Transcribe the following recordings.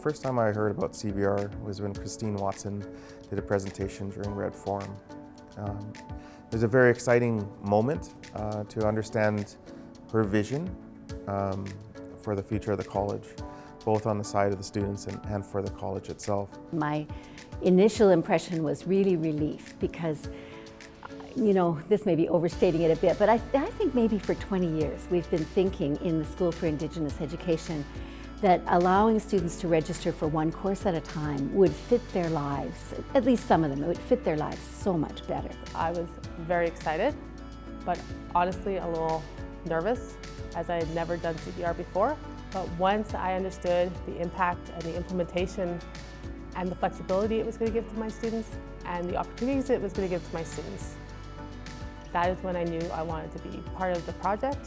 first time I heard about CBR was when Christine Watson did a presentation during Red Forum. It was a very exciting moment to understand her vision for the future of the college, both on the side of the students and for the college itself. My initial impression was really relief because, you know, this may be overstating it a bit, but I think maybe for 20 years we've been thinking in the School for Indigenous Education that allowing students to register for one course at a time would fit their lives, at least some of them, it would fit their lives so much better. I was very excited, but honestly a little nervous as I had never done CBR before. But once I understood the impact and the implementation and the flexibility it was going to give to my students and the opportunities it was going to give to my students, that is when I knew I wanted to be part of the project.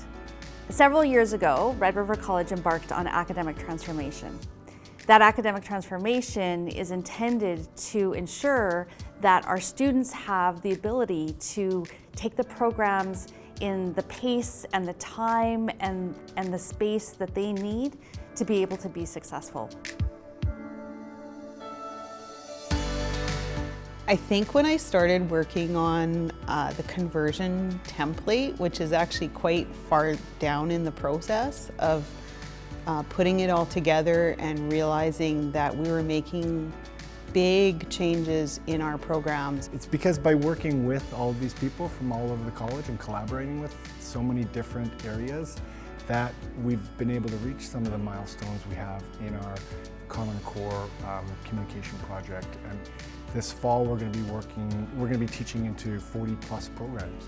Several years ago, Red River College embarked on academic transformation. That academic transformation is intended to ensure that our students have the ability to take the programs in the pace and the time and the space that they need to be able to be successful. I think when I started working on the conversion template, which is actually quite far down in the process of putting it all together and realizing that we were making big changes in our programs. It's because by working with all of these people from all over the college and collaborating with so many different areas that we've been able to reach some of the milestones we have in our Common Core communication project. And this fall we're going to be teaching into 40+ programs.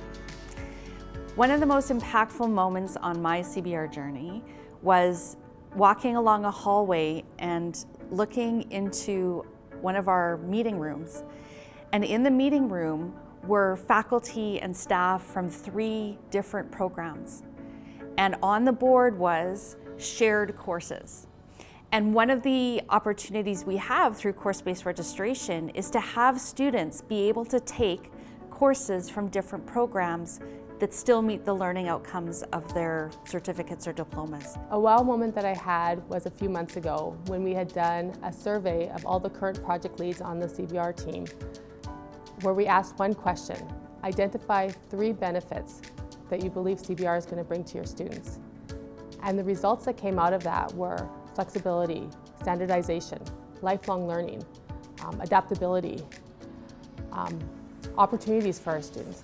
One of the most impactful moments on my CBR journey was walking along a hallway and looking into one of our meeting rooms. And in the meeting room were faculty and staff from 3 different programs. And on the board was shared courses. And one of the opportunities we have through course-based registration is to have students be able to take courses from different programs that still meet the learning outcomes of their certificates or diplomas. A wow moment that I had was a few months ago when we had done a survey of all the current project leads on the CBR team, where we asked one question: identify 3 benefits that you believe CBR is going to bring to your students. And the results that came out of that were flexibility, standardization, lifelong learning, adaptability, opportunities for our students.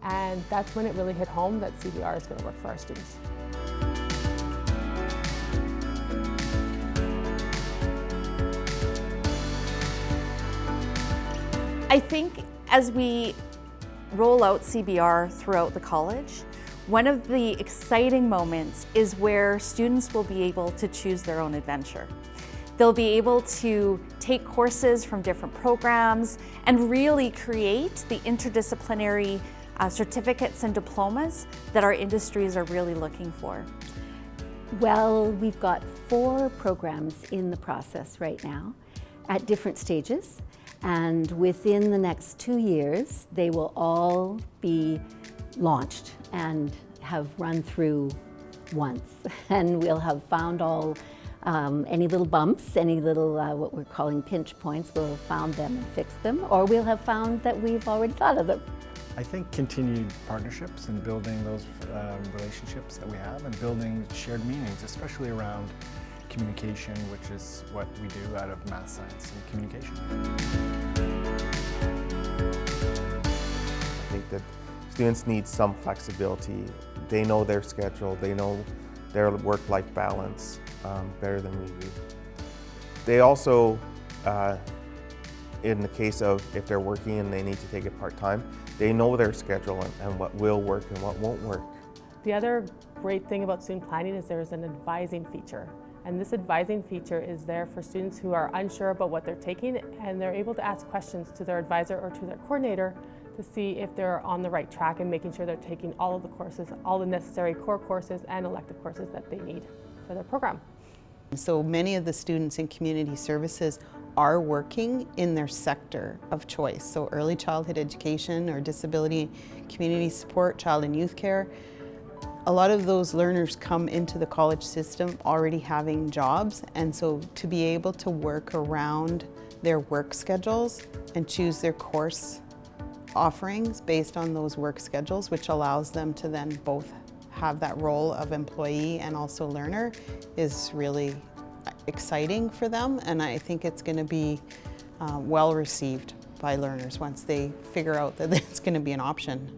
And that's when it really hit home that CBR is going to work for our students. I think as we roll out CBR throughout the college, one of the exciting moments is where students will be able to choose their own adventure. They'll be able to take courses from different programs and really create the interdisciplinary certificates and diplomas that our industries are really looking for. Well, we've got 4 programs in the process right now at different stages, and within the next 2 years they will all be launched and have run through once, and we'll have found all any little bumps, any little what we're calling pinch points, we'll have found them and fixed them, or we'll have found that we've already thought of them. I think continued partnerships and building those relationships that we have and building shared meanings, especially around communication, which is what we do out of math science and communication. I think that students need some flexibility. They know their schedule, they know their work-life balance better than we do. They also, in the case of if they're working and they need to take it part-time, they know their schedule and what will work and what won't work. The other great thing about student planning is there's an advising feature. And this advising feature is there for students who are unsure about what they're taking, and they're able to ask questions to their advisor or to their coordinator to see if they're on the right track and making sure they're taking all of the courses, all the necessary core courses and elective courses that they need for their program. So many of the students in community services are working in their sector of choice. So early childhood education or disability community support, child and youth care. a lot of those learners come into the college system already having jobs, and so to be able to work around their work schedules and choose their course offerings based on those work schedules, which allows them to then both have that role of employee and also learner, is really exciting for them, and I think it's going to be well received by learners once they figure out that it's going to be an option.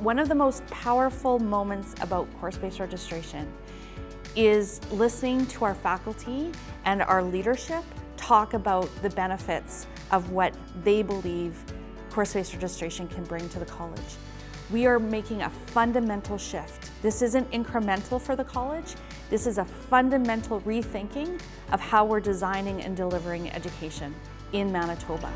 One of the most powerful moments about course-based registration is listening to our faculty and our leadership talk about the benefits of what they believe course-based registration can bring to the college. We are making a fundamental shift. This isn't incremental for the college. This is a fundamental rethinking of how we're designing and delivering education in Manitoba.